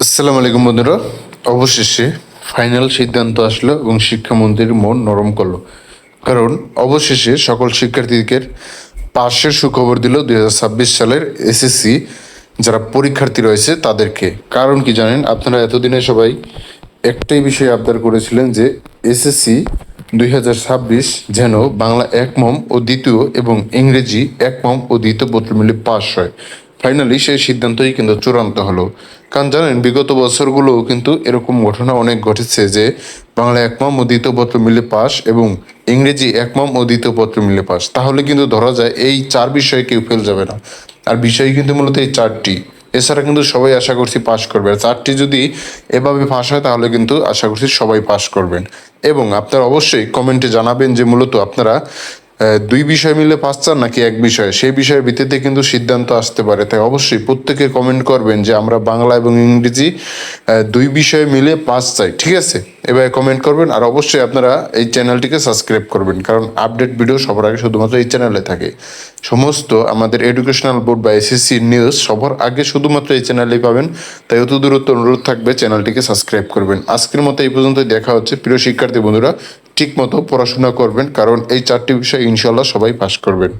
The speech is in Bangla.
আসসালামু আলাইকুম বন্ধুরা। অবশেষে ফাইনাল সিদ্ধান্ত আসলো এবং শিক্ষামন্ত্রীর মন নরম করলো, কারণ অবশেষে সকল শিক্ষার্থীদের পাশের সুখবর দিল 2026 সালের এসএসসি যারা পরীক্ষার্থী রয়েছে তাদেরকে। কারণ কি জানেন আপনারা, এতদিনে সবাই একটাই বিষয় আবদার করেছিলেন যে এসএসসি 2026 যেন বাংলা এক মম ও দ্বিতীয় এবং ইংরেজি এক মম ও দ্বিতীয় পত্র মিলে পাশ হয়। ফাইনালি সেই সিদ্ধান্তই কিন্তু চূড়ান্ত হলো। কারণ জানেন বিগত বছরগুলোও কিন্তু এরকম ঘটনা অনেক ঘটেছে যে বাংলা এক মম ও দ্বিতীয় পত্র মিলে পাস এবং ইংরেজি এক মম ও দ্বিতীয় পত্র মিলে পাস, তাহলে কিন্তু ধরা যায় এই চার বিষয়ে কেউ ফেল যাবে না। আর বিষয় কিন্তু মূলত এই চারটি, এছাড়া কিন্তু সবাই আশা করছি পাশ করবে। আর চারটি যদি এভাবে পাশ হয় তাহলে কিন্তু আশা করছি সবাই পাশ করবেন। এবং আপনারা অবশ্যই কমেন্টে জানাবেন যে মূলত আপনারা দুই বিষয় মিলে পাস চান নাকি এক বিষয়ে, সেই বিষয়ের ভিত্তিতে কিন্তু সিদ্ধান্ত আসতে পারে। তাই অবশ্যই প্রত্যেকে কমেন্ট করবেন যে আমরা বাংলা এবং ইংরেজি দুই বিষয় মিলে পাস চাই, ঠিক আছে? এভাবে কমেন্ট করবেন। আর অবশ্যই আপনারা এই চ্যানেলটিকে সাবস্ক্রাইব করবেন, কারণ আপডেট ভিডিও সবার আগে শুধুমাত্র এই চ্যানেলে থাকে। সমস্ত আমাদের এডুকেশনাল বোর্ড বা এসএসসি নিউজ সবার আগে শুধুমাত্র এই চ্যানেলেই পাবেন। তাই অত দূরত্ব অনুরোধ থাকবে চ্যানেলটিকে সাবস্ক্রাইব করবেন। আজকের মতো এই পর্যন্তই, দেখা হচ্ছে। প্রিয় শিক্ষার্থী বন্ধুরা, ঠিক মতো পড়াশোনা করবেন, কারণ এই চারটি বিষয় ইনশাল্লাহ সবাই পাস করবেন।